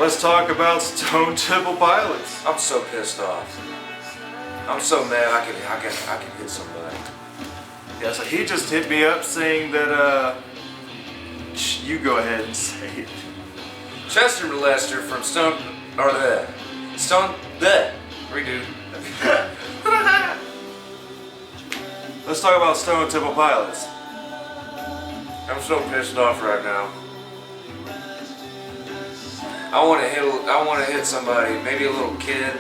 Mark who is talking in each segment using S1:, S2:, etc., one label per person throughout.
S1: Let's talk about Stone Temple Pilots.
S2: I'm so pissed off. I'm so mad I can hit somebody.
S1: Yeah, so he just hit me up saying that, you go ahead and say it.
S2: Chester Molester from redo.
S1: Let's talk about Stone Temple Pilots.
S2: I'm so pissed off right now. I want to hit somebody, maybe a little kid,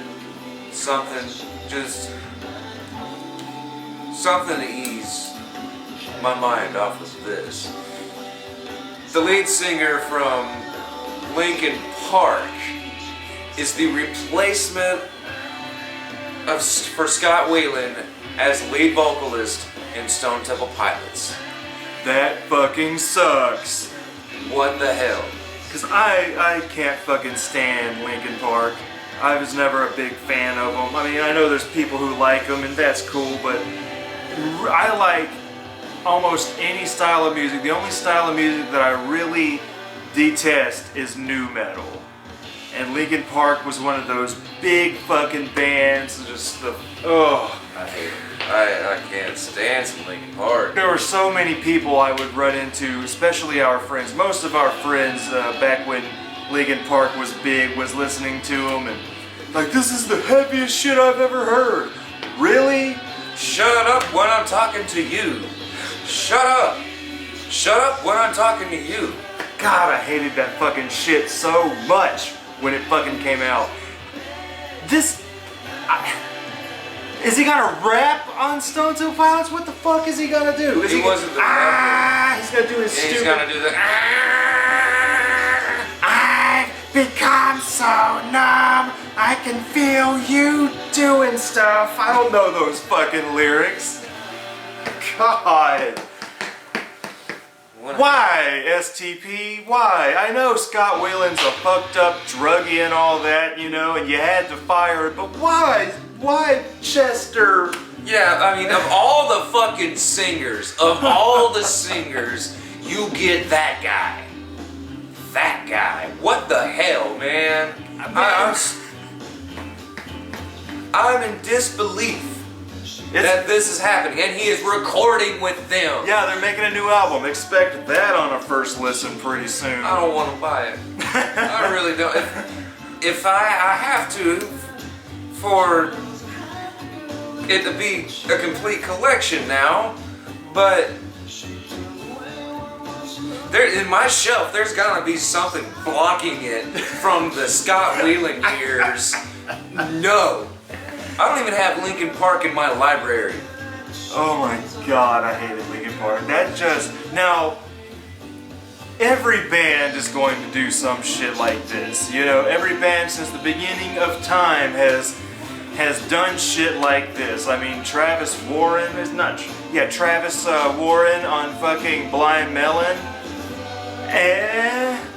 S2: something, just something to ease my mind off of this. The lead singer from Linkin Park is the replacement for Scott Weiland as lead vocalist in Stone Temple Pilots.
S1: That fucking sucks.
S2: What the hell?
S1: Cause I can't fucking stand Linkin Park. I was never a big fan of them. I mean, I know there's people who like them and that's cool, but I like almost any style of music. The only style of music that I really detest is nu metal. And Linkin Park was one of those big fucking bands. Just the
S2: I hate it. I can't stand some Linkin Park.
S1: There were so many people I would run into, especially our friends. Most of our friends back when Linkin Park was big was listening to them and like, this is the heaviest shit I've ever heard. Really?
S2: Shut up when I'm talking to you. Shut up. Shut up when I'm talking to you.
S1: God, I hated that fucking shit so much when it fucking came out. Is he gonna rap on Stone Temple Pilots? What the fuck is he gonna do?
S2: He wasn't the rapper.
S1: He's gonna do his stupid...
S2: He's gonna do the
S1: I've become so numb, I can feel you doing stuff. I don't know those fucking lyrics. God. Why, STP? Why? I know Scott Weiland's a fucked up druggie and all that, you know, and you had to fire it, but why? Why Chester?
S2: Yeah, I mean, of all the fucking singers, you get that guy. That guy. What the hell, man? I'm in disbelief that this is happening, and he is recording with them.
S1: Yeah, they're making a new album. Expect that on a first listen pretty soon.
S2: I don't want to buy it. I really don't. If I have to, for it to be a complete collection now, but in my shelf, there's gotta be something blocking it from the Scott Weiland years. No. I don't even have Linkin Park in my library.
S1: Oh my God, I hated Linkin Park. That just... Now, every band is going to do some shit like this. You know, every band since the beginning of time has done shit like this. I mean, Travis Warren is not... Yeah, Travis Warren on fucking Blind Melon.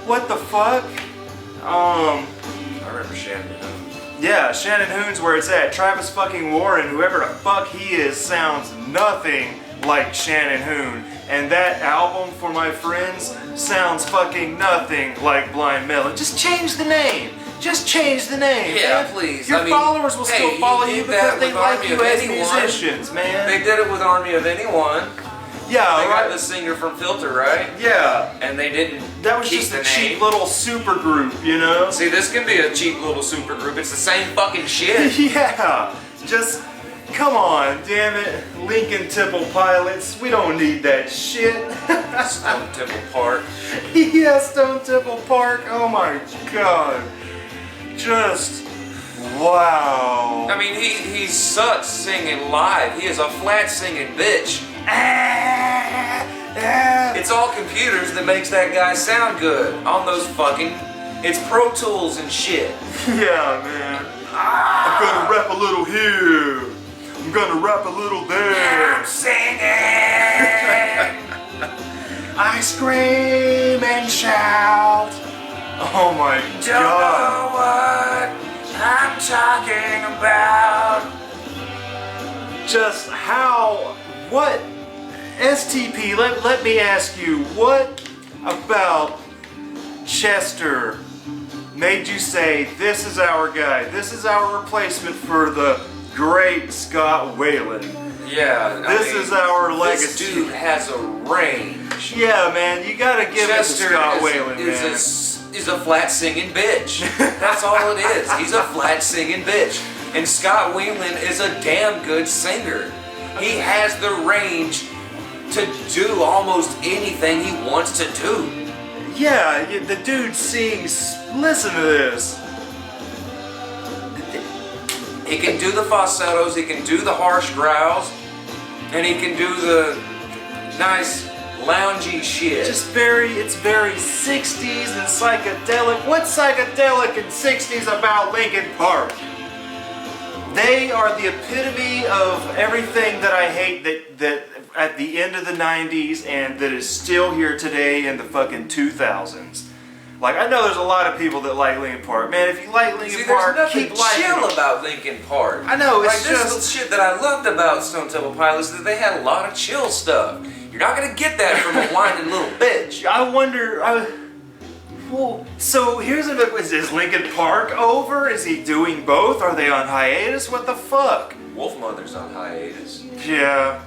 S1: What the fuck?
S2: I remember Shannon Hoon.
S1: Yeah, Shannon Hoon's where it's at. Travis fucking Warren, whoever the fuck he is, sounds nothing like Shannon Hoon. And that album, For My Friends, sounds fucking nothing like Blind Melon. Just change the name. Just change the name.
S2: Yeah,
S1: man.
S2: please.
S1: Your followers will still follow you because they like you as musicians, man.
S2: They did it with Army of Anyone.
S1: Yeah,
S2: they
S1: right.
S2: got the singer from Filter, right?
S1: Yeah.
S2: And they didn't
S1: That was
S2: keep
S1: just
S2: the
S1: a
S2: name.
S1: cheap little super group, you know?
S2: See, this can be a cheap little super group. It's the same fucking shit.
S1: Yeah. Just, come on, damn it. Linkin Temple Pilots, we don't need that shit.
S2: Stone Temple Park.
S1: Yeah, Stone Temple Park. Oh my God. Just, wow.
S2: I mean, he sucks singing live. He is a flat singing bitch. It's all computers that makes that guy sound good on those fucking... It's Pro Tools and shit.
S1: Yeah, man. I'm gonna rap a little here. I'm gonna rap a little there.
S2: I'm singing.
S1: I scream and shout. Oh my God.
S2: Don't know what I'm talking about.
S1: Just how, what, STP, let me ask you, what about Chester made you say, this is our guy, this is our replacement for the great Scott Weiland.
S2: Yeah,
S1: this is our legacy.
S2: This dude has a range.
S1: Yeah, man, you gotta give it to Scott Weiland, man.
S2: Is a flat singing bitch. That's all it is. He's a flat singing bitch. And Scott Weiland is a damn good singer. He has the range to do almost anything he wants to do.
S1: Yeah, the dude sings. Listen to this.
S2: He can do the falsettos, he can do the harsh growls, and he can do the nice loungy shit.
S1: It's very 60s and psychedelic. What's psychedelic and 60s about Linkin Park? They are the epitome of everything that I hate that at the end of the 90s and that is still here today in the fucking 2000s. Like, I know there's a lot of people that like Linkin Park. Man, if you like Linkin Park, keep liking it.
S2: There's nothing chill about Linkin Park.
S1: I know, it's
S2: like, this shit that I loved about Stone Temple Pilots, that they had a lot of chill stuff. You're not gonna get that from a whining little bitch.
S1: I wonder, well, so here's a bit, is Linkin Park over? Is he doing both? Are they on hiatus? What the fuck?
S2: Wolfmother's on hiatus.
S1: Yeah.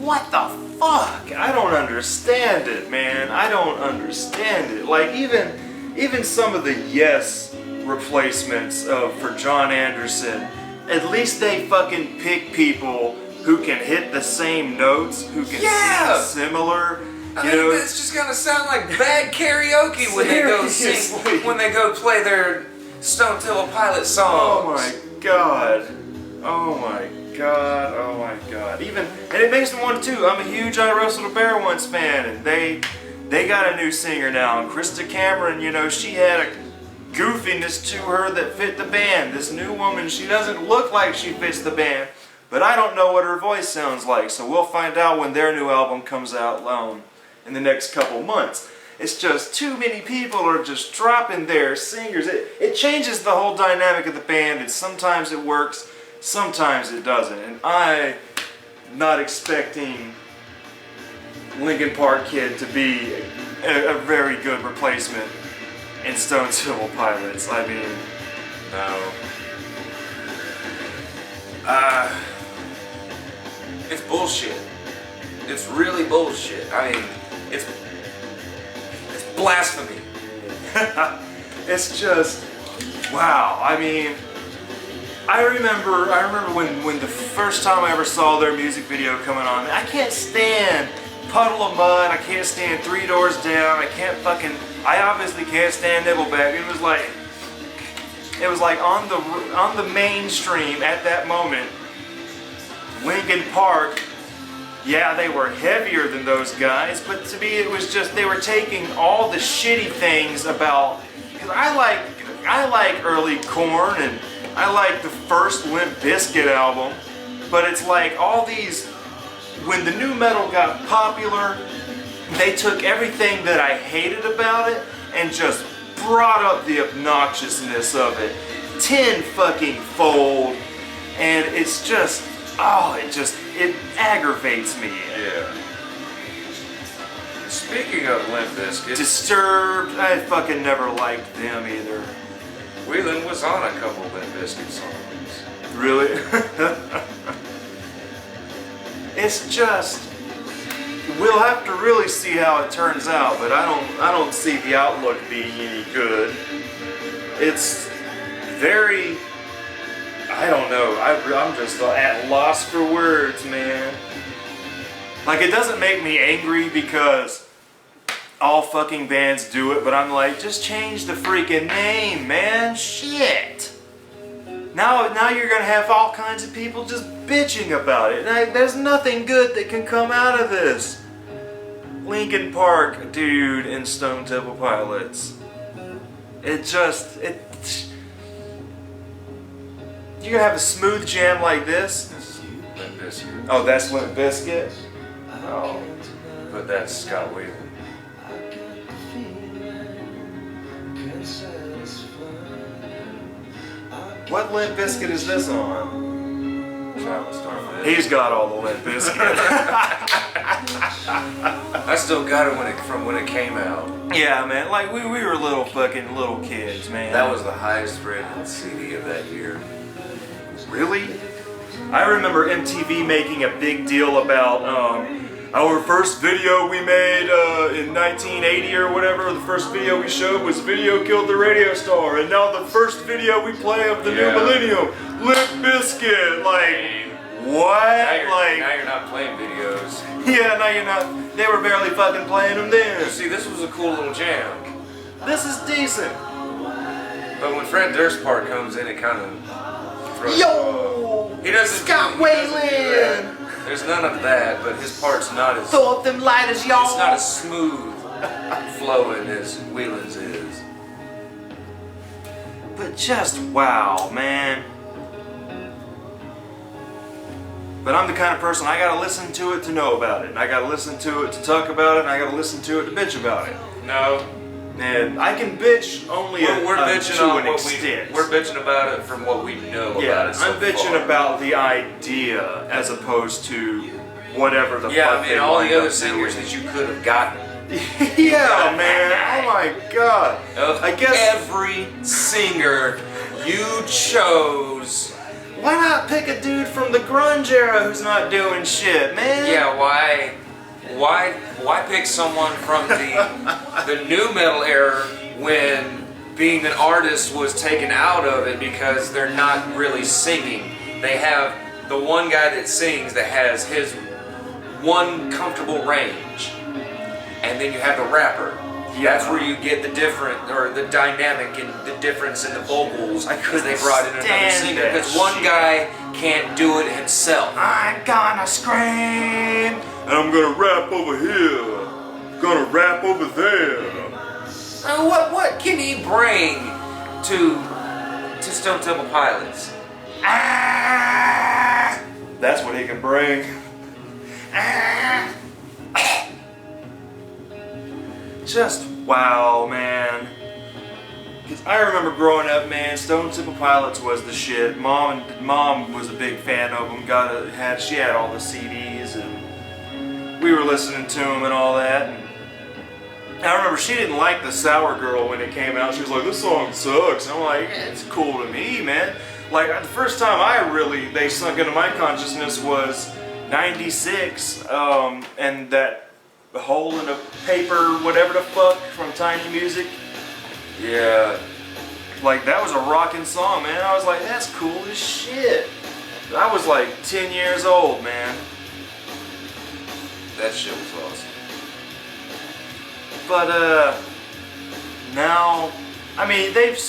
S1: What the fuck? I don't understand it, man. I don't understand it. Like, even some of the Yes replacements for John Anderson, at least they fucking pick people who can hit the same notes, who can sing similar.
S2: I mean, it's just gonna sound like bad karaoke when they go sing, when they go play their Stone Temple Pilots songs.
S1: Oh my god. Oh my god. Oh my god. And it makes me want to. I'm a huge I Wrestled a Bear Once fan, and they got a new singer now. And Krista Cameron, you know, she had a goofiness to her that fit the band. This new woman, she doesn't look like she fits the band, but I don't know what her voice sounds like, so we'll find out when their new album comes out in the next couple months. It's just too many people are just dropping their singers. It changes the whole dynamic of the band, and sometimes it works, sometimes it doesn't. And I'm not expecting Linkin Park Kid to be a very good replacement in Stone Temple Pilots. I mean,
S2: no. It's bullshit. It's really bullshit. I mean, it's blasphemy.
S1: It's just, wow. I mean, I remember when the first time I ever saw their music video coming on. I can't stand Puddle of Mud. I can't stand Three Doors Down. I obviously can't stand Nickelback. It was like on the mainstream at that moment. Linkin Park, yeah, they were heavier than those guys, but to me it was just they were taking all the shitty things about. Because I like early Korn and I like the first Limp Bizkit album, but it's like all these. When the new metal got popular, they took everything that I hated about it and just brought up the obnoxiousness of it 10 fucking fold, and it's just, it aggravates me.
S2: Yeah. Speaking of Limp Bizkit,
S1: Disturbed, I fucking never liked them either.
S2: Weiland was on a couple Limp Bizkit songs.
S1: Really? It's just, we'll have to really see how it turns out, but I don't see the outlook being any good. It's very, I don't know, I'm just at loss for words, man. Like, it doesn't make me angry because all fucking bands do it, but I'm like, just change the freaking name, man, shit. Now you're gonna have all kinds of people just bitching about it. There's nothing good that can come out of this. Linkin Park, dude, and Stone Temple Pilots. You're gonna have a smooth jam like this?
S2: Limp Bizkit.
S1: Oh, that's Limp Bizkit? Oh.
S2: But that's Scott Weiland.
S1: What Limp Bizkit is this on?
S2: Child Starfish.
S1: He's got all the Limp Bizkit.
S2: I still got it from when it came out.
S1: Yeah, man. Like we were little kids, man.
S2: That was the highest rated CD of that year.
S1: Really? I remember MTV making a big deal about our first video we made in 1980 or whatever. The first video we showed was Video Killed the Radio Star, and now the first video we play of the new millennium, Limp Bizkit. Like, what?
S2: Now you're not playing videos.
S1: Yeah, now you're not. They were barely fucking playing them then.
S2: See, this was a cool little jam.
S1: This is decent.
S2: But when Fred Durst part comes in, it kind of throws
S1: Yo!
S2: He doesn't.
S1: Scott Weiland!
S2: There's none of that, but his part's not as.
S1: Throw up them lighters, y'all!
S2: It's not as smooth flowing as Whelan's is.
S1: But just wow, man. But I'm the kind of person, I gotta listen to it to know about it. And I gotta listen to it to talk about it. And I gotta listen to it to bitch about it.
S2: No.
S1: And I can bitch only
S2: we're bitching
S1: to
S2: on
S1: an
S2: what
S1: extent.
S2: we're bitching about it from what we know about it.
S1: I'm bitching about the idea as opposed to whatever the fuck
S2: I
S1: they
S2: mean, all
S1: wind
S2: the other
S1: up
S2: singers
S1: doing.
S2: that you could have gotten.
S1: Yeah, man. Oh my god. I guess
S2: every singer you chose.
S1: Why not pick a dude from the grunge era who's not doing shit, man?
S2: Yeah, why pick someone from the new metal era when being an artist was taken out of it because they're not really singing? They have the one guy that sings that has his one comfortable range, and then you have the rapper. That's where you get the different, or the dynamic and the difference in the vocals, because they brought in another singer. Because one guy can't do it himself.
S1: I'm gonna scream, and I'm gonna rap over here, gonna rap over there.
S2: What can he bring to Stone Temple Pilots?
S1: That's what he can bring. Just wow, man. Cause I remember growing up, man. Stone Temple Pilots was the shit. Mom was a big fan of them. She had all the CDs, and we were listening to them and all that. And I remember she didn't like the Sour Girl when it came out. She was like, "This song sucks." And I'm like, "It's cool to me, man." Like the first time they sunk into my consciousness was '96, and that Hole in a Paper, whatever the fuck, from Tiny Music.
S2: Yeah.
S1: Like, that was a rocking song, man. I was like, that's cool as shit. I was like 10 years old, man.
S2: That shit was awesome.
S1: But, now, I mean, they just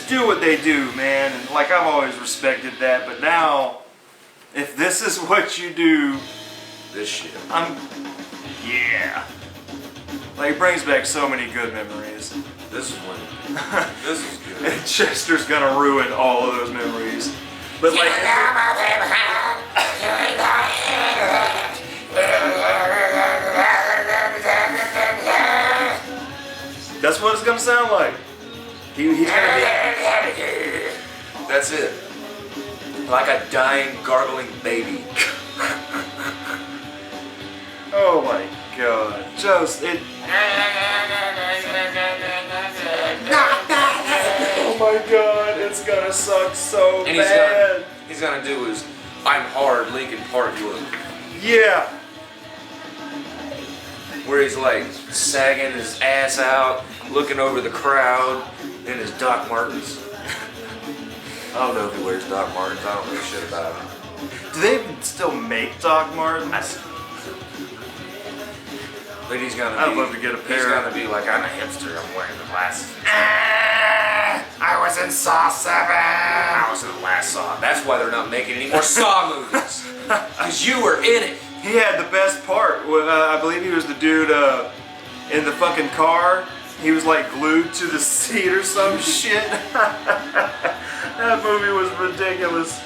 S1: do what they do, man. And, like, I've always respected that. But now, if this is what you do,
S2: this shit.
S1: Yeah. Like, it brings back so many good memories.
S2: This is good.
S1: Chester's gonna ruin all of those memories. But like, that's what it's gonna sound like. He's gonna be.
S2: That's it. Like a dying, gargling baby.
S1: Oh my god. Just it. Oh my god, it's gonna suck so
S2: and
S1: bad.
S2: He's gonna do his I'm Hard Linkin Park look.
S1: Yeah.
S2: Where he's like sagging his ass out, looking over the crowd in his Doc Martens. I don't know if he wears Doc Martens. I don't know shit about him.
S1: Do they even still make Doc Martens?
S2: But he's gonna
S1: I'd love to get a pair.
S2: He's gonna be like, I'm a hipster, I'm wearing the glasses.
S1: I was in Saw 7.
S2: I was in the last Saw. That's why they're not making any more Saw movies. Because you were in it.
S1: He had the best part. I believe he was the dude in the fucking car. He was like glued to the seat or some shit. That movie was ridiculous.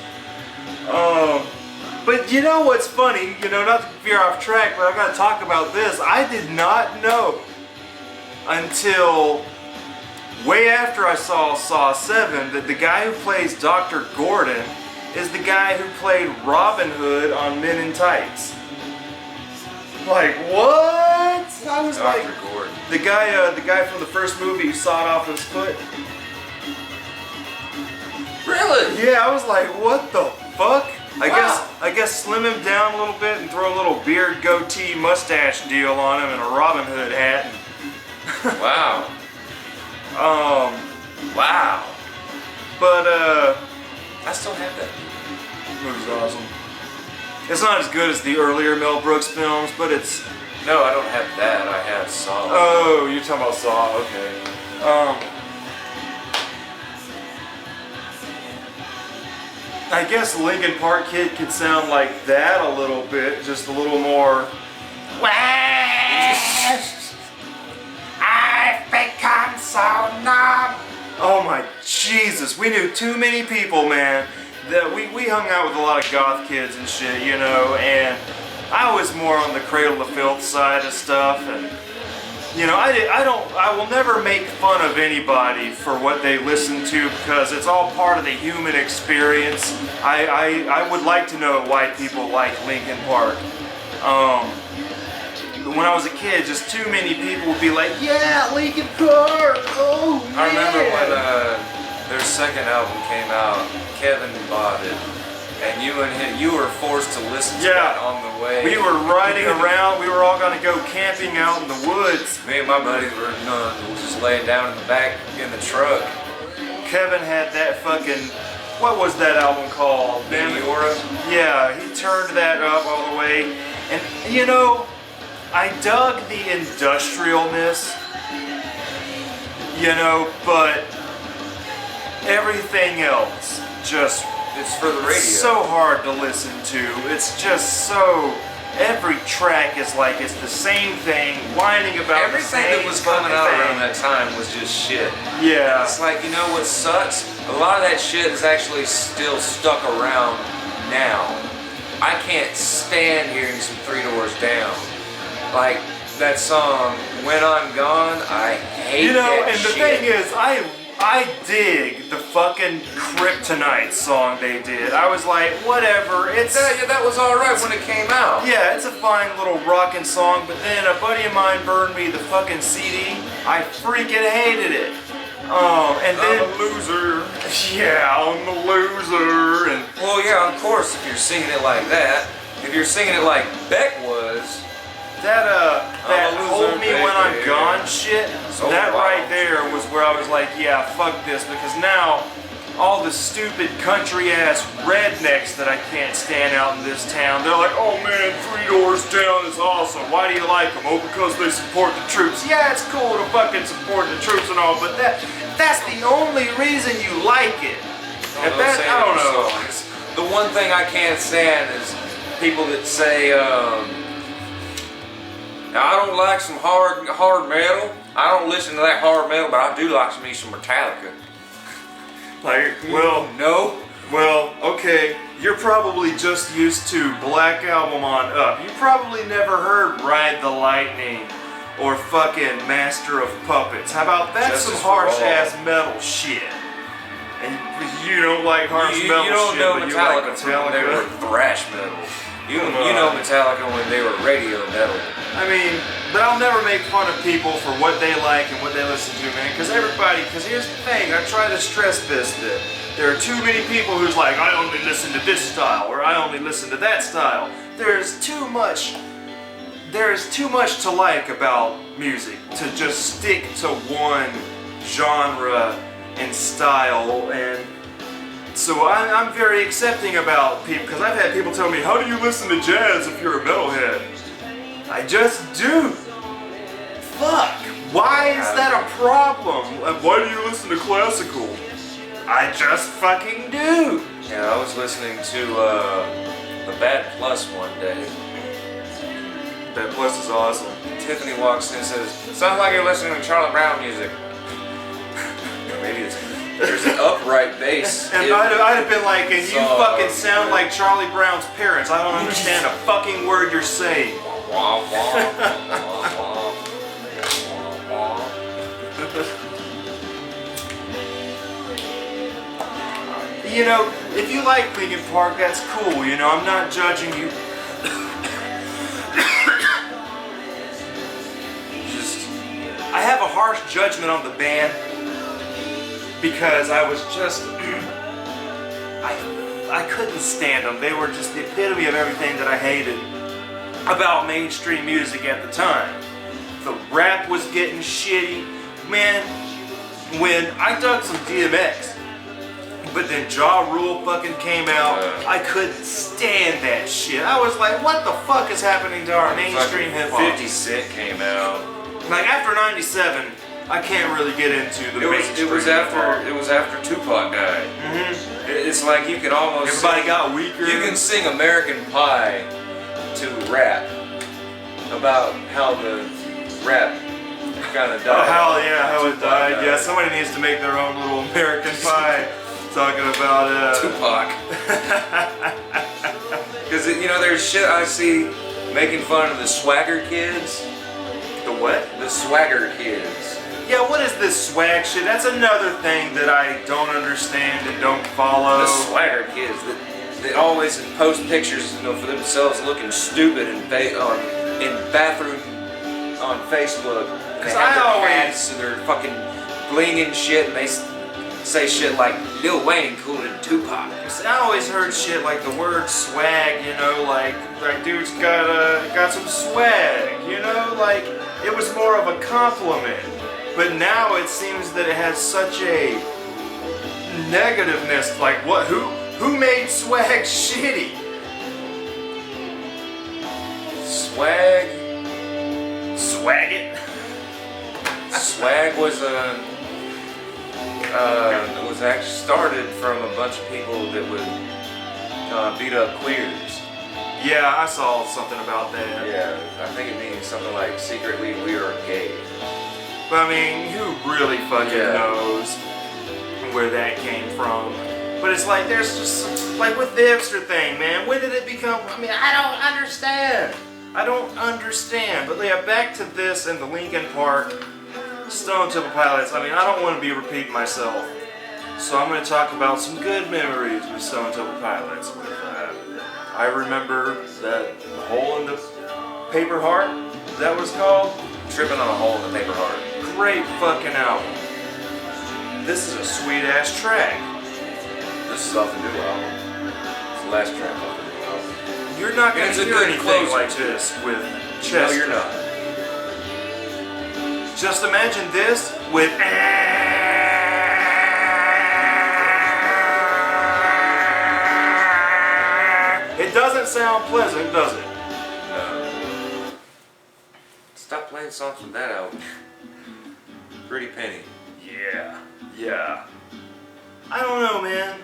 S1: But you know what's funny? You know, not to veer off track, but I gotta talk about this. I did not know until way after I saw 7 that the guy who plays Dr. Gordon is the guy who played Robin Hood on Men in Tights. Like, what? I was like,
S2: Dr. Gordon.
S1: the guy from the first movie who sawed off his foot.
S2: Really?
S1: Yeah, I was like, what the fuck?
S2: Wow.
S1: I guess slim him down a little bit and throw a little beard, goatee, mustache deal on him and a Robin Hood hat.
S2: Wow.
S1: Wow. But
S2: I still have that.
S1: movie's awesome. It's not as good as the earlier Mel Brooks films, but it's.
S2: No, I don't have that. I have Saw.
S1: Oh, you're talking about Saw. Okay. I guess Linkin Park Kid could sound like that a little bit, just a little more. I've become so numb. Oh my Jesus, we knew too many people, man. That we hung out with a lot of goth kids and shit, you know, and I was more on the Cradle of Filth side of stuff, and you know, I will never make fun of anybody for what they listen to because it's all part of the human experience. I would like to know why people like Linkin Park. When I was a kid, just too many people would be like, yeah, Linkin Park, oh yeah.
S2: I remember when their second album came out, Kevin bought it, and you were forced to listen to that on the way.
S1: We were riding around, we were all gonna go camping out in the woods.
S2: Me and my buddies were just laying down in the back in the truck.
S1: Kevin had that fucking, what was that album called?
S2: Meteora?
S1: Yeah, he turned that up all the way, and you know, I dug the industrialness, you know, but everything else just,
S2: it's for the radio.
S1: So hard to listen to. It's just so, every track is like it's the same thing, whining about
S2: everything
S1: the same
S2: that was coming out
S1: thing.
S2: around that time was just shit.
S1: Yeah.
S2: It's like, you know what sucks? A lot of that shit is actually still stuck around now. I can't stand hearing some Three Doors Down. Like that song, When I'm Gone, I hate that
S1: and the
S2: shit.
S1: thing is, I dig the fucking Kryptonite song they did. I was like, whatever, it's...
S2: Yeah, that was alright when it came out.
S1: Yeah, it's a fine little rockin' song, but then a buddy of mine burned me the fucking CD. I freaking hated it. And then...
S2: I'm a loser.
S1: Yeah, I'm the loser, and...
S2: Well, yeah, of course, if you're singing it like that, if you're singing it like Beck was...
S1: That Hold Me
S2: baby.
S1: When I'm Gone shit,
S2: So
S1: that
S2: wild.
S1: right there was where I was like, yeah, fuck this, because now all the stupid country-ass rednecks that I can't stand out in this town, they're like, oh man, Three Doors Down is awesome. Why do you like them? Oh, because they support the troops. Yeah, it's cool to fucking support the troops and all, but that's the only reason you like it. And that, I don't know.
S2: Songs. The one thing I can't stand is people that say, I don't like some hard metal. I don't listen to that hard metal, but I do like some Metallica.
S1: Like, well,
S2: no.
S1: Well, okay, you're probably just used to Black Album on up. You probably never heard Ride the Lightning or fucking Master of Puppets. How about that?
S2: Justice
S1: Some
S2: for
S1: harsh
S2: All.
S1: ass metal shit. And you don't like harsh metal
S2: You don't
S1: shit,
S2: know
S1: but you
S2: Metallica
S1: like
S2: from when they were
S1: Metallica.
S2: thrash metal. You
S1: Come
S2: know
S1: on.
S2: Metallica when they were radio metal.
S1: I mean, but I'll never make fun of people for what they like and what they listen to, man. Because here's the thing, I try to stress this, that there are too many people who's like, I only listen to this style, or I only listen to that style. There's too much to like about music, to just stick to one genre and style, and so I'm very accepting about people, because I've had people tell me, how do you listen to jazz if you're a metalhead? I just do. Fuck. Why is that a problem? Why do you listen to classical? I just fucking do.
S2: Yeah, I was listening to the Bad Plus one day.
S1: That Plus is awesome.
S2: Tiffany walks in and says, sounds like you're listening to Charlie Brown music. Maybe there's an upright bass.
S1: And I'd have been like, and you
S2: So,
S1: fucking sound like Charlie Brown's parents. I don't understand a fucking word you're saying.
S2: Wah, wah, wah, wah, wah, wah.
S1: You know, if you like Linkin Park, that's cool, you know, I'm not judging you. I have a harsh judgment on the band because I was just, I couldn't stand them. They were just the epitome of everything that I hated about mainstream music at the time. The rap was getting shitty. Man, when I dug some DMX, but then Ja Rule fucking came out, I couldn't stand that shit. I was like, what the fuck is happening to our mainstream hip hop?
S2: 50 Cent came out.
S1: Like after '97, I can't really get into the mainstream.
S2: It was after Tupac died.
S1: Mm-hmm.
S2: It's like you can almost
S1: everybody got weaker.
S2: You can sing American Pie to rap about how the rap kind of died.
S1: Oh, how it died. Yeah, somebody needs to make their own little American Pie talking about
S2: Tupac. Because you know, there's shit I see making fun of the swagger kids.
S1: The what?
S2: The swagger kids.
S1: Yeah, what is this swag shit? That's another thing that I don't understand and don't follow.
S2: The swagger kids that always post pictures, you know, for themselves looking stupid in bathroom on Facebook.
S1: Because I always
S2: and they're fucking blinging shit, and they say shit like Lil Wayne cooler than Tupac.
S1: I always heard shit like the word swag, you know, like dude's got some swag, you know, like it was more of a compliment. But now it seems that it has such a negativeness. Like what? Who made swag shitty?
S2: Swag
S1: it.
S2: Swag was actually started from a bunch of people that would beat up queers.
S1: Yeah, I saw something about that.
S2: Yeah, I think it means something like secretly we are gay.
S1: But I mean, who really fucking knows where that came from? But it's like there's just like with the hipster thing, man. When did it become? I mean, I don't understand. But yeah, back to this and the Linkin Park, Stone Temple Pilots. I mean, I don't want to be repeating myself, so I'm going to talk about some good memories with Stone Temple Pilots. I remember that Hole in the Paper Heart. That was called
S2: Tripping on a Hole in the Paper Heart.
S1: Great fucking album. This is a sweet ass track.
S2: This is off the new album. It's the last track off the new album.
S1: You're not going to hear anything like this with Chester.
S2: No, you're not.
S1: Just imagine this with. It doesn't sound pleasant, does it?
S2: No. Stop playing songs from that album. Pretty Penny.
S1: Yeah. I don't know, man.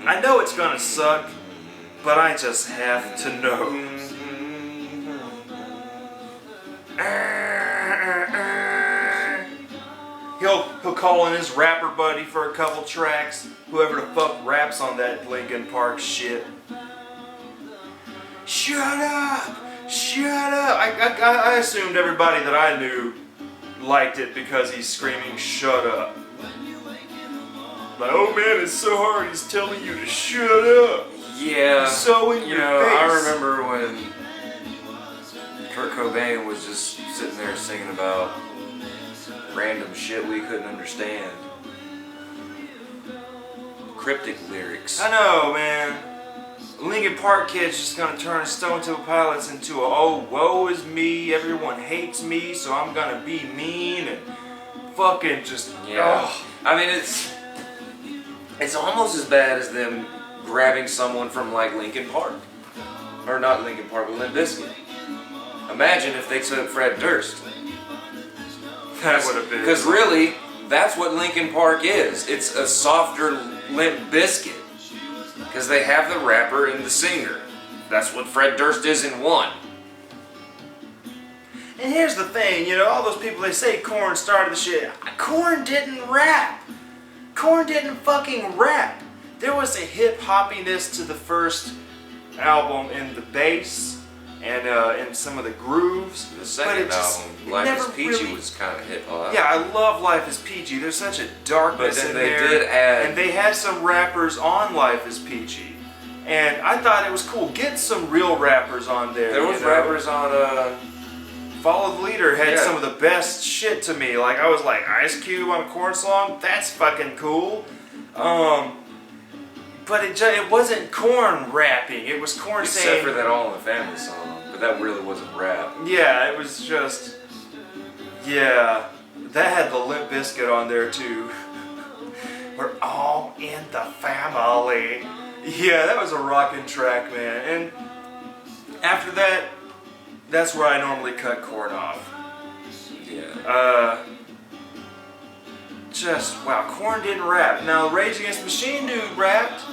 S1: I know it's gonna suck, but I just have to know. He'll call in his rapper buddy for a couple tracks. Whoever the fuck raps on that Linkin Park shit. Shut up! I assumed everybody that I knew liked it because he's screaming shut up. Like, oh man, it's so hard, he's telling you to shut up.
S2: Yeah.
S1: He's so in your face.
S2: I remember when Kurt Cobain was just sitting there singing about random shit we couldn't understand. Cryptic lyrics.
S1: I know, man. Linkin Park kid's just gonna turn Stone Temple Pilots into a oh woe is me, everyone hates me, so I'm gonna be mean and fucking just
S2: I mean it's almost as bad as them grabbing someone from like Linkin Park. Or not Linkin Park, but Limp Bizkit. Imagine if they took Fred Durst.
S1: That would have been.
S2: Because really, that's what Linkin Park is. It's a softer Limp Bizkit. Because they have the rapper and the singer. That's what Fred Durst is in one.
S1: And here's the thing, you know, all those people, they say Korn started the shit. Korn didn't rap. Korn didn't fucking rap. There was a hip-hoppiness to the first album in the bass, and some of the grooves.
S2: The second album, Life is Peachy,
S1: really,
S2: was kind of hip-hop.
S1: Yeah, I love Life is Peachy. There's such a darkness in there.
S2: But then they did add...
S1: And they had some rappers on Life is Peachy. And I thought it was cool. Get some real rappers on there.
S2: There was rappers on...
S1: Follow the Leader had some of the best shit to me. Like, I was like, Ice Cube on a Korn song? That's fucking cool. But it wasn't Korn rapping. It was Korn saying...
S2: Except for that All in the Family song. But that really wasn't rap.
S1: Yeah, it was just... Yeah. That had the Limp Bizkit on there, too. We're all in the family. Yeah, that was a rockin' track, man. And after that, that's where I normally cut Korn off.
S2: Yeah.
S1: Just, wow, Korn didn't rap. Now, Rage Against the Machine dude rapped,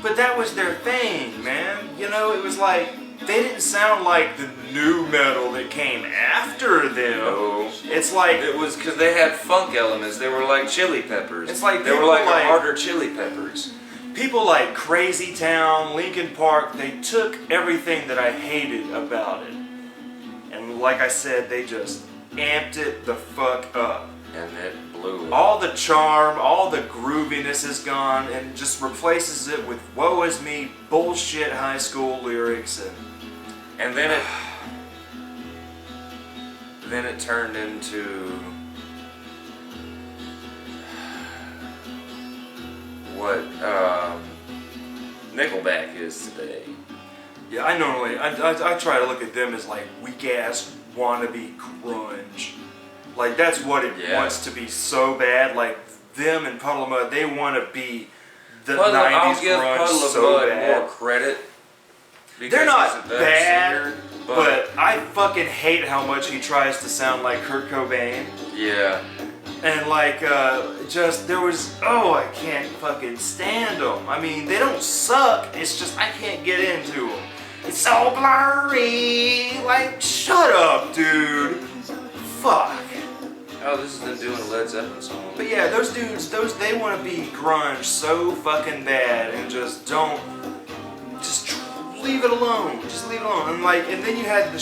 S1: but that was their thing, man. You know, it was like, they didn't sound like the new metal that came after them.
S2: No.
S1: It's like...
S2: It was because they had funk elements. They were like Chili Peppers.
S1: It's like
S2: they were like harder Chili Peppers.
S1: People like Crazy Town, Linkin Park, they took everything that I hated about it. And like I said, they just amped it the fuck up.
S2: And it blew it.
S1: All the charm, all the grooviness is gone and just replaces it with woe is me, bullshit high school lyrics.
S2: And then it turned into what Nickelback is today.
S1: Yeah, I try to look at them as like weak ass wannabe grunge. Like that's what it wants to be so bad. Like them and Puddle of Mud, they want to be the 90s
S2: I'll give
S1: grunge
S2: Puddle of
S1: so
S2: Mud
S1: bad.
S2: more credit.
S1: They're not bad,
S2: singer,
S1: but I fucking hate how much he tries to sound like Kurt Cobain.
S2: Yeah.
S1: And like, I can't fucking stand them. I mean, they don't suck, it's just I can't get into them. It's so blurry, like, shut up, dude. Fuck.
S2: Oh, this is them doing a Led Zeppelin song.
S1: But yeah, those dudes, they want to be grunge so fucking bad and just leave it alone. Just leave it alone. And then you had the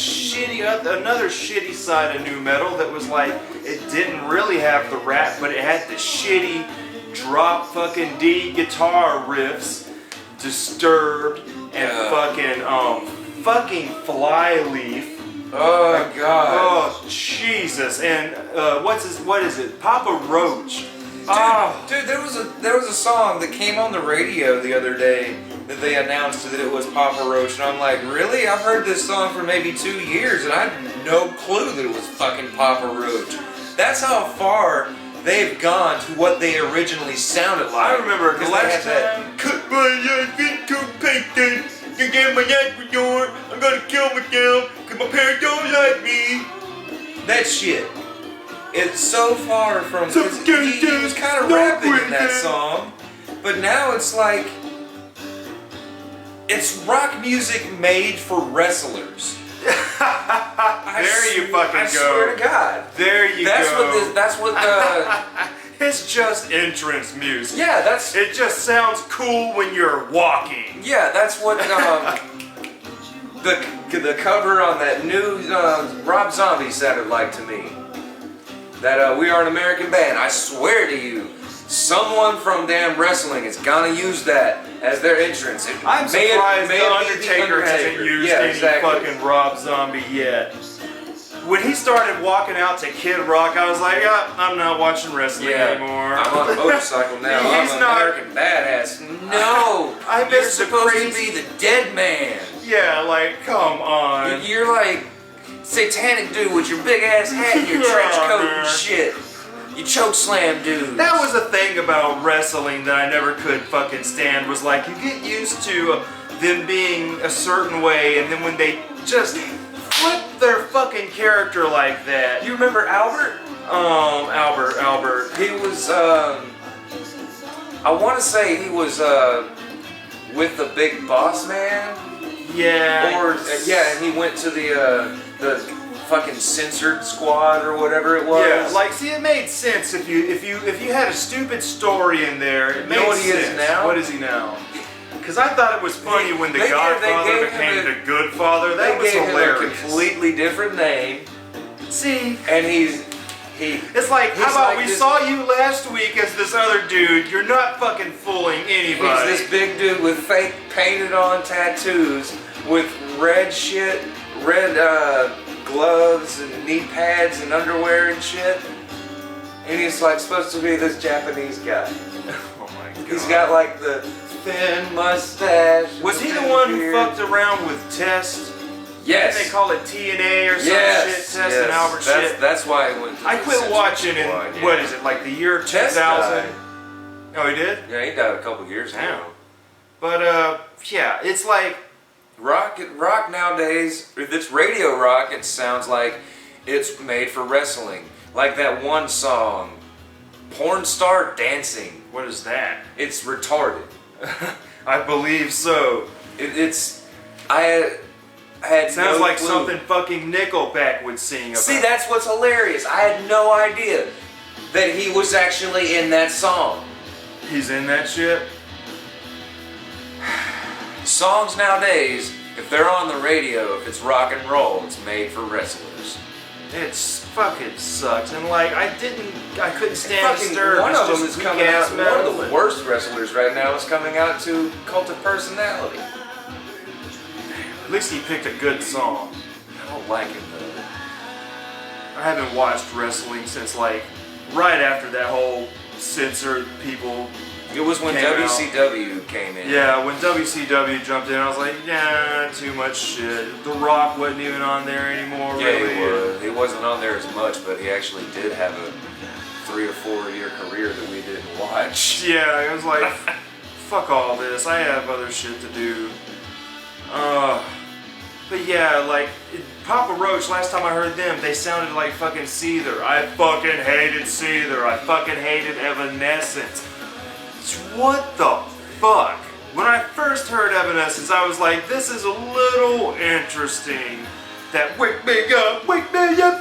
S1: another shitty side of nu metal that was like, it didn't really have the rap, but it had the shitty drop fucking D guitar riffs, Disturbed, and fucking Flyleaf.
S2: Oh god.
S1: Oh Jesus. And what is it? Papa Roach.
S2: Dude, there was a song that came on the radio the other day that they announced that it was Papa Roach, and I'm like, really? I've heard this song for maybe 2 years, and I had no clue that it was fucking Papa Roach. That's how far they've gone to what they originally sounded like.
S1: I remember the last time.
S2: Cut my feet to painted. You get my neck door. I'm gonna kill myself because my parents don't like me. That shit. It's so far from. He was kind of rapping in that song, but now it's like it's rock music made for wrestlers.
S1: There you fucking go.
S2: I swear to God.
S1: There you go.
S2: That's what the.
S1: It's just entrance music.
S2: Yeah, that's.
S1: It just sounds cool when you're walking.
S2: Yeah, that's what the cover on that new Rob Zombie sounded like to me. That We Are an American Band. I swear to you, someone from damn wrestling is gonna use that as their entrance.
S1: I'm surprised the Undertaker hasn't used any fucking Rob Zombie yet. When he started walking out to Kid Rock, I was like, yeah, I'm not watching wrestling anymore.
S2: I'm on a motorcycle now. I'm an American badass. No, you're supposed to be the dead man.
S1: Yeah, like, come on.
S2: You're like satanic dude with your big ass hat and your trench coat and shit. You choke slam dude.
S1: That was the thing about wrestling that I never could fucking stand, was like, you get used to them being a certain way, and then when they just flip their fucking character like that.
S2: You remember Albert?
S1: Albert.
S2: He was, I want to say he was with the Big Boss Man.
S1: Yeah.
S2: Or and he went to the fucking censored squad or whatever it was.
S1: Yeah, like, see, it made sense if you had a stupid story in there. It made
S2: know what
S1: sense.
S2: he is now?
S1: What is he now? because I thought it was funny when the Godfather became the Good Father. That was hilarious.
S2: Him a completely different name.
S1: See,
S2: and
S1: it's like, how about we saw you last week as this other dude? You're not fucking fooling anybody.
S2: He's this big dude with fake painted on tattoos, with red gloves and knee pads and underwear and shit. And he's like supposed to be this Japanese guy.
S1: Oh my god.
S2: He's got like the thin mustache.
S1: Was he the one who fucked around with Test?
S2: Yes.
S1: Didn't they call it TNA or some shit? Test and Albert shit.
S2: That's why it went to
S1: I quit watching in, what is it, like the year 2000? Oh, he did?
S2: Yeah, he died a couple years ago.
S1: But, yeah, it's like...
S2: Rock nowadays, if it's radio rock, it sounds like it's made for wrestling. Like that one song, Porn Star Dancing.
S1: What is that?
S2: It's retarded.
S1: I believe so.
S2: I had
S1: sounds
S2: no
S1: like
S2: clue.
S1: something fucking Nickelback would sing about.
S2: See, that's what's hilarious. I had no idea that he was actually in that song.
S1: He's in that shit?
S2: Songs nowadays, if they're on the radio, if it's rock and roll, it's made for wrestlers.
S1: It's fucking sucks. And like, I couldn't stand Disturbed.
S2: One of them is coming out, one of the
S1: metal.
S2: worst wrestlers right now is coming out to Cult of Personality.
S1: At least he picked a good song.
S2: I don't like him though.
S1: I haven't watched wrestling since like, right after that whole censored people.
S2: It was when WCW came in.
S1: Yeah, when WCW jumped in, I was like, yeah, too much shit. The Rock wasn't even on there anymore, really.
S2: Yeah, he was. He wasn't on there as much, but he actually did have a 3 or 4 year career that we didn't watch.
S1: Yeah, it was like, fuck all this. I have other shit to do. But yeah, like, Papa Roach, last time I heard them, they sounded like fucking Seether. I fucking hated Seether. I fucking hated Evanescence. What the fuck? When I first heard Evanescence, I was like, this is a little interesting. That wake me up,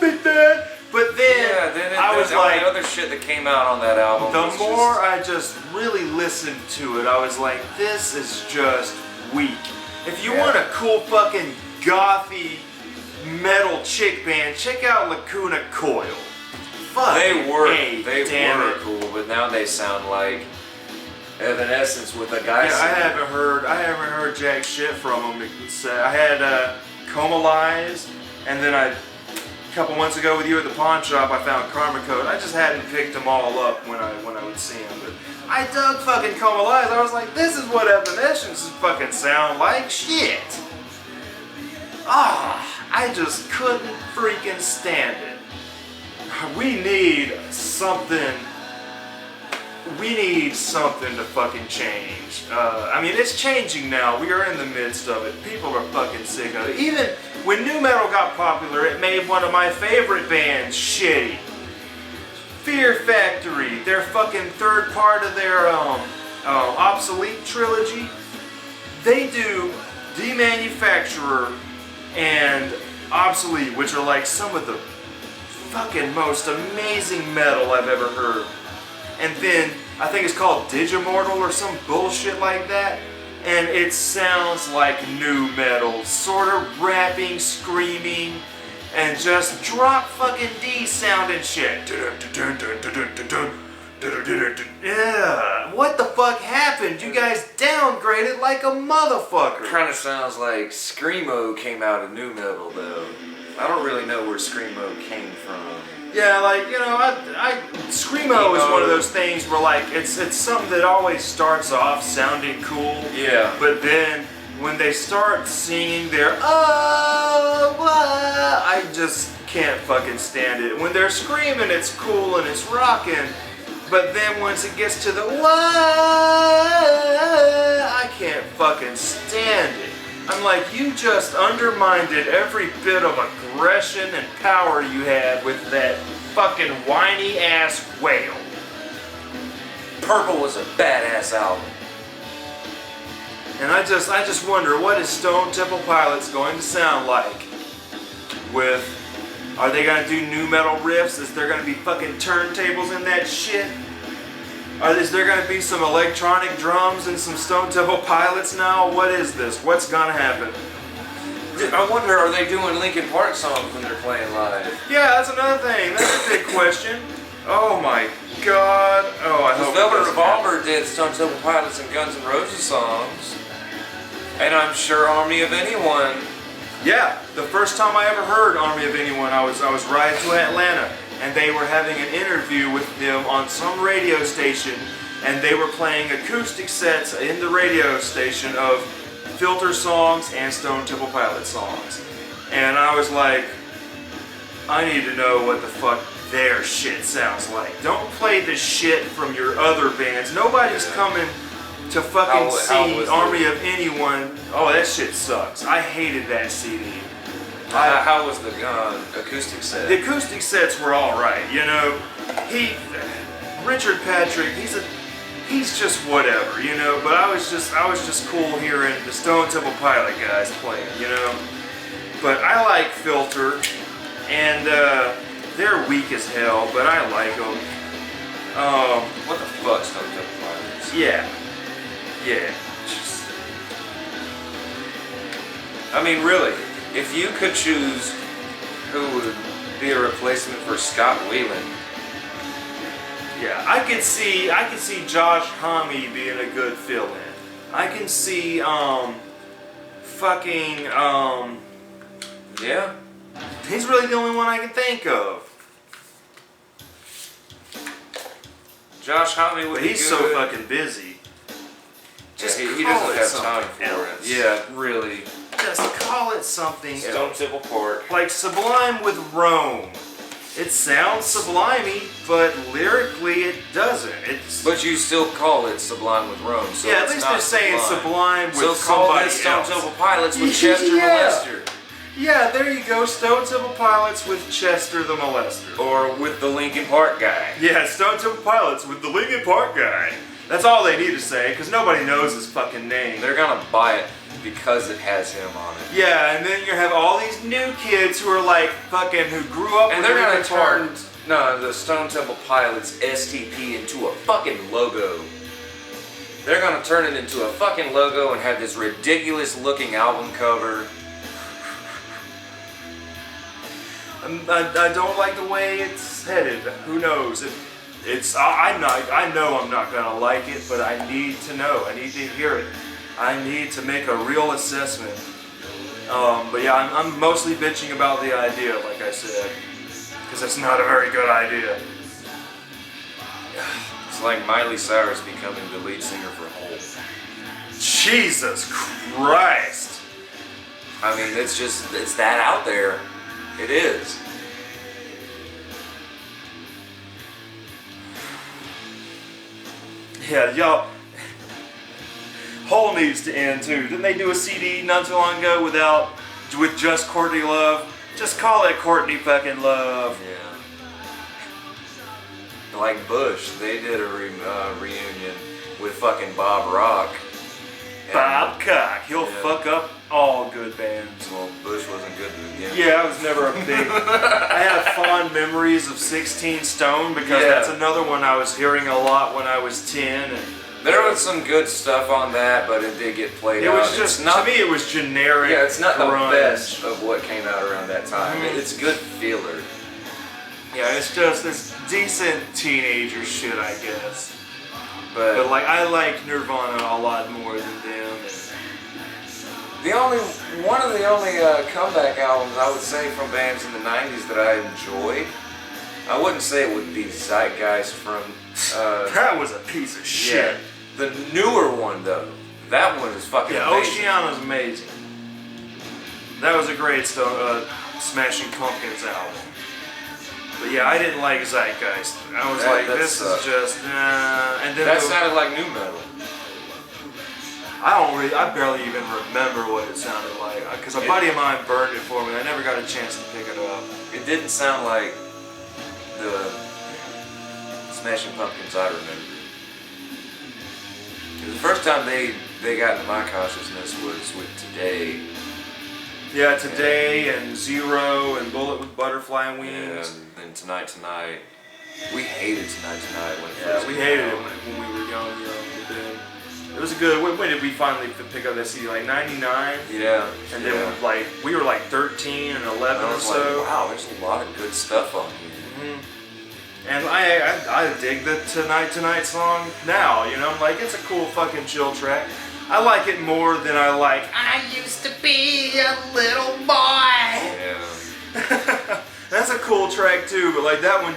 S1: big man. But then, I was like,
S2: the other shit that came out on that album.
S1: The more I just really listened to it, I was like, this is just weak. If you want a cool fucking gothy metal chick band, check out Lacuna Coil. Fuck.
S2: They were cool, but now they sound like Evanescence with a guy.
S1: Yeah, I haven't heard jack shit from them. I had Coma Lies, and then a couple months ago with you at the pawn shop, I found Karma Code. I just hadn't picked them all up when I would see them, but I dug fucking Coma Lies. I was like, this is what Evanescence fucking sound like. Shit. I just couldn't freaking stand it. We need something. We need something to fucking change. I mean, it's changing now. We are in the midst of it. People are fucking sick of it. Even when nu metal got popular, it made one of my favorite bands shitty. Fear Factory, their fucking third part of their Obsolete trilogy, they do Demanufacturer and Obsolete, which are like some of the fucking most amazing metal I've ever heard. And then, I think it's called Digimortal or some bullshit like that. And it sounds like nu metal. Sort of rapping, screaming, and just drop fucking D sound and shit. Yeah. What the fuck happened? You guys downgraded like a motherfucker.
S2: Kind of sounds like Screamo came out of nu metal though. I don't really know where Screamo came from.
S1: Yeah, like, you know, Screamo is one of those things where, like, it's something that always starts off sounding cool.
S2: Yeah.
S1: But then, when they start singing their, I just can't fucking stand it. When they're screaming, it's cool and it's rocking. But then once it gets to the, I can't fucking stand it. I'm like, you just undermined every bit of aggression and power you had with that fucking whiny ass wail.
S2: Purple was a badass album.
S1: And I just wonder, what is Stone Temple Pilots going to sound like? Are they gonna do nu metal riffs? Is there gonna be fucking turntables in that shit? Is there going to be some electronic drums and some Stone Temple Pilots now? What is this? What's going to happen?
S2: I wonder, are they doing Linkin Park songs when they're playing live?
S1: Yeah, that's another thing. That's a big question. Oh my God. Oh, I hope
S2: Velvet Revolver did Stone Temple Pilots and Guns N' Roses songs. And I'm sure Army of Anyone.
S1: Yeah, the first time I ever heard Army of Anyone, I was riding to Atlanta, and they were having an interview with them on some radio station, and they were playing acoustic sets in the radio station of Filter songs and Stone Temple Pilots songs. And I was like, I need to know what the fuck their shit sounds like. Don't play the shit from your other bands. Nobody's coming to fucking see Army of Anyone. Oh, that shit sucks. I hated that CD.
S2: How was the acoustic set?
S1: The acoustic sets were alright, you know. Richard Patrick, he's just whatever, you know. But I was just cool hearing the Stone Temple Pilot guys playing, you know. But I like Filter, and they're weak as hell, but I like them.
S2: What the fuck, Stone Temple Pilots?
S1: Yeah. Yeah.
S2: I mean, really, if you could choose who would be a replacement for Scott Weiland.
S1: Yeah, I could see Josh Homme being a good fill-in. I can see
S2: Yeah.
S1: He's really the only one I can think of.
S2: Josh Homme would
S1: But
S2: be
S1: he's
S2: good.
S1: so fucking busy. Just
S2: he
S1: call
S2: doesn't
S1: it
S2: have
S1: something
S2: time for
S1: else.
S2: it. Yeah, really.
S1: Just call it something
S2: Stone
S1: else.
S2: Temple Park.
S1: Like Sublime with Rome. It sounds sublimey, but lyrically it doesn't.
S2: But you still call it Sublime with Rome. So
S1: yeah, at
S2: it's
S1: least
S2: not
S1: they're saying Sublime with
S2: so call
S1: somebody
S2: this Stone
S1: else.
S2: Temple Pilots with Chester Molester.
S1: Yeah, there you go. Stone Temple Pilots with Chester the Molester.
S2: Or with the Linkin Park guy.
S1: Yeah, Stone Temple Pilots with the Linkin Park guy. That's all they need to say, because nobody knows his fucking name.
S2: They're gonna buy it because it has him on it.
S1: Yeah, and then you're gonna have all these new kids who are like fucking, who grew up
S2: And
S1: with
S2: they're gonna
S1: Linkin Park.
S2: turn the Stone Temple Pilots STP into a fucking logo. They're gonna turn it into a fucking logo and have this ridiculous looking album cover.
S1: I don't like the way it's headed. Who knows? I know I'm not gonna like it, but I need to know. I need to hear it. I need to make a real assessment. But yeah, I'm mostly bitching about the idea, like I said, because it's not a very good idea.
S2: It's like Miley Cyrus becoming the lead singer for Hole.
S1: Jesus Christ!
S2: I mean, it's that out there. It is.
S1: Yeah, y'all. Hole needs to end too. Didn't they do a CD not too long ago with just Courtney Love? Just call it Courtney fucking Love.
S2: Yeah. Like Bush, they did a reunion with fucking Bob Rock.
S1: Bob Cock. He'll fuck up all good bands.
S2: Well, Bush wasn't good to begin with.
S1: Yeah, I was never a big... I have fond memories of 16 Stone because that's another one I was hearing a lot when I was 10. And
S2: there was some good stuff on that, but it did get played out.
S1: It was just, to me, it was generic.
S2: Yeah, it's not
S1: grunge.
S2: the best of what came out around that time. It's good filler.
S1: Yeah, it's decent teenager shit, I guess. But like, I like Nirvana a lot more than them.
S2: One of the only comeback albums I would say from bands in the 90s that I enjoyed, I wouldn't say it would be Zeitgeist from...
S1: that was a piece of shit.
S2: Yeah, the newer one though, that one is fucking amazing.
S1: Oceana's amazing. That was a great Smashing Pumpkins album. But yeah, I didn't like Zeitgeist. I was this is just, and then
S2: that sounded like new metal.
S1: I barely even remember what it sounded like, because a buddy of mine burned it for me. I never got a chance to pick it up.
S2: It didn't sound like the Smashing Pumpkins I remember. The first time they got into my consciousness was with Today.
S1: Yeah, Today and Zero and Bullet with Butterfly Wings.
S2: Yeah, and Tonight. We hated Tonight when it
S1: Yeah,
S2: first
S1: we
S2: came
S1: hated it
S2: out.
S1: when we were young. But then it was a good. When did we finally pick up that CD? Like '99.
S2: Yeah.
S1: And then like we were like 13 and 11
S2: I
S1: or
S2: was
S1: so.
S2: like, wow, there's a lot of good stuff on here.
S1: And I dig the Tonight song now. You know, I'm like, it's a cool fucking chill track. I like it more than I like I used to be a little boy.
S2: Yeah.
S1: That's a cool track too, but like that one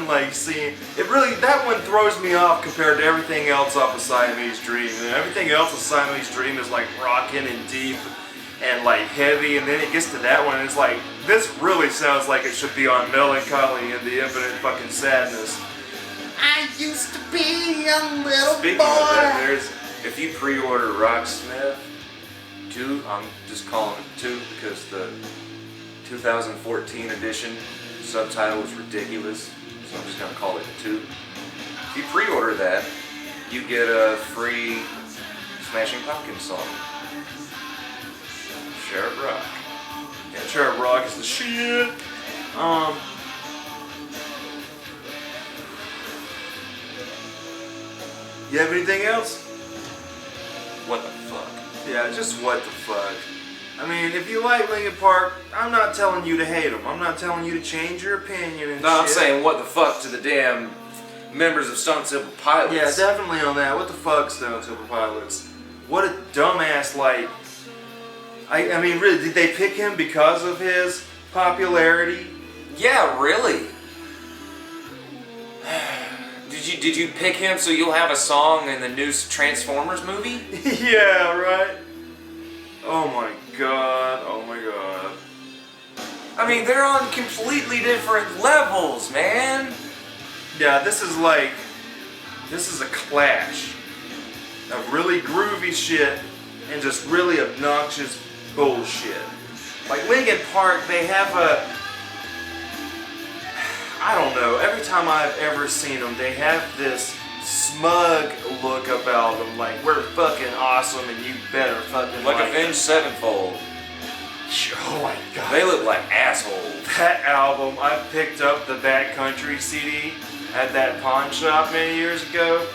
S1: like seeing it really, that one throws me off compared to everything else off of Siamese Dream. And everything else of Siamese Dream is like rocking and deep and like heavy, and then it gets to that one and it's like, this really sounds like it should be on Melancholy and the Infinite Fucking Sadness. I used to be a little
S2: Speaking
S1: boy.
S2: of that, if you pre-order Rocksmith 2, I'm just calling it 2 because the 2014 edition subtitle is ridiculous, so I'm just gonna call it 2. If you pre-order that, you get a free Smashing Pumpkins song. Cherub Rock.
S1: Yeah, Cherub Rock is the shit. You have anything else?
S2: What the fuck?
S1: Yeah, just what the fuck. I mean, if you like Linkin Park, I'm not telling you to hate them. I'm not telling you to change your opinion and
S2: No,
S1: shit.
S2: I'm saying what the fuck to the damn members of Stone Temple Pilots.
S1: Yeah, definitely on that. What the fuck, Stone Temple Pilots? What a dumbass, like... I mean, really, did they pick him because of his popularity?
S2: Yeah, really. Did you pick him so you'll have a song in the new Transformers movie?
S1: Yeah, right? Oh my god, oh my god.
S2: I mean, they're on completely different levels, man.
S1: Yeah, this is a clash of really groovy shit and just really obnoxious bullshit. Like Linkin Park, they have I don't know, every time I've ever seen them, they have this smug look about them, like, we're fucking awesome and you better fucking
S2: Like Avenged Sevenfold.
S1: Oh my god.
S2: They look like assholes.
S1: That album, I picked up the Backcountry CD at that pawn shop many years ago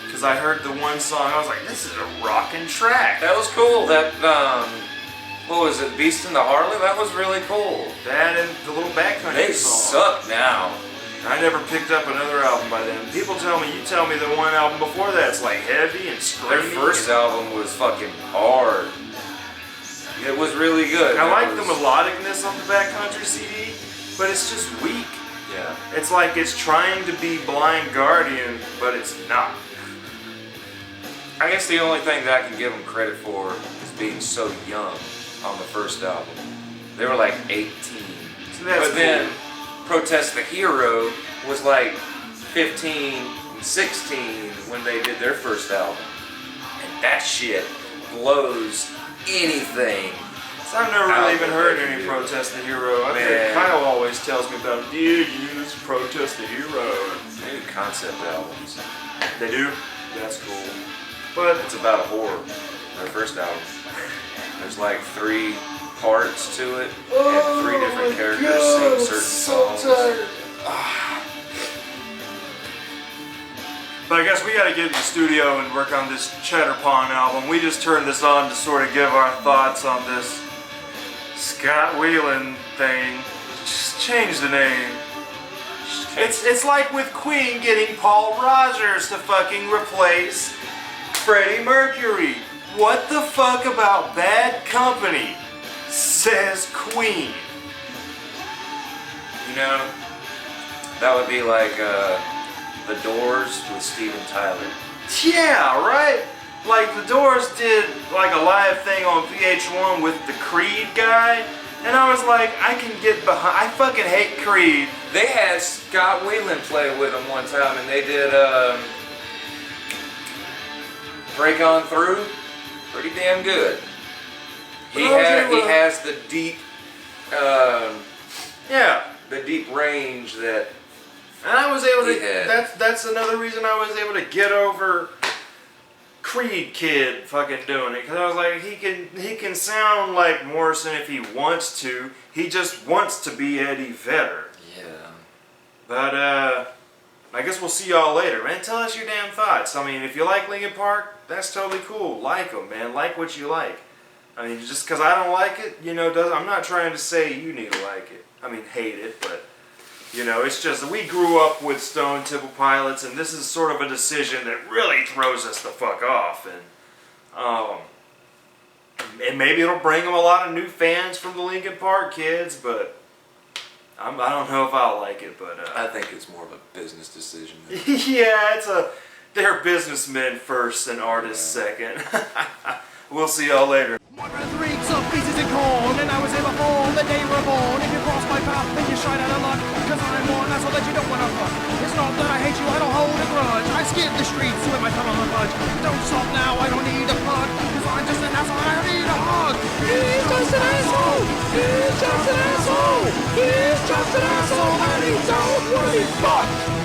S1: because I heard the one song. I was like, this is a rockin' track.
S2: That was cool. That, what was it, Beast in the Harley? That was really cool.
S1: That and the little Backcountry
S2: They
S1: song.
S2: suck now.
S1: I never picked up another album by them. People tell me, you tell me the one album before that's like heavy and
S2: Their
S1: screamy.
S2: first album was fucking hard. It was really good.
S1: I like the melodicness on the Backcountry CD, but it's just weak.
S2: Yeah.
S1: It's like it's trying to be Blind Guardian, but it's not.
S2: I guess the only thing that I can give them credit for is being so young on the first album. They were like 18.
S1: So that's
S2: but then
S1: cool.
S2: Protest the Hero was like 15 and 16 when they did their first album. And that shit blows anything.
S1: So I've never really even heard any Protest the Hero. I think Kyle always tells me about it. Dude, you just Protest the Hero.
S2: They do concept albums.
S1: They do? That's cool. But
S2: It's about a whore. Their first album. There's like 3 parts to it, and 3 different characters sing certain songs.
S1: But I guess we gotta get in the studio and work on this Cheddar Pond album. We just turned this on to sort of give our thoughts on this Scott Weiland thing. Just change the name. It's like with Queen getting Paul Rogers to fucking replace Freddie Mercury. What the fuck about Bad Company? Says Queen.
S2: You know, that would be like The Doors with Steven Tyler.
S1: Yeah, right? Like the Doors did like a live thing on VH1 with the Creed guy, and I was like, I can get behind. I fucking hate Creed.
S2: They had Scott Weiland play with them one time, and they did Break On Through. Pretty damn good. He has the deep, the deep range that.
S1: And I was able to.
S2: Yeah.
S1: That's another reason I was able to get over Creed Kid fucking doing it, because I was like, he can sound like Morrison if he wants to. He just wants to be Eddie Vedder.
S2: Yeah.
S1: But guess we'll see y'all later, man. Tell us your damn thoughts. I mean, if you like Linkin Park, that's totally cool. Like them, man. Like what you like. I mean, just because I don't like it, you know, I'm not trying to say you need to like it. I mean, hate it, but, you know, it's just that we grew up with Stone Temple Pilots, and this is sort of a decision that really throws us the fuck off. And maybe it'll bring them a lot of new fans from the Linkin Park kids, but I don't know if I'll like it. But
S2: I think it's more of a business decision.
S1: Yeah, they're businessmen first and artists second. We'll see y'all later.
S3: My breath reeks of pieces of corn, and I was here before the day you were born. If you cross my path, then you're shite out of luck, cause I'm one asshole that you don't wanna fuck. It's not that I hate you, I don't hold a grudge. I skid the streets with my tongue on the fudge. Don't stop now, I don't need a plug, cause I'm just an asshole and I don't need a hug. He's just an asshole! He's just an asshole! He's just an asshole and he don't want to be fucked!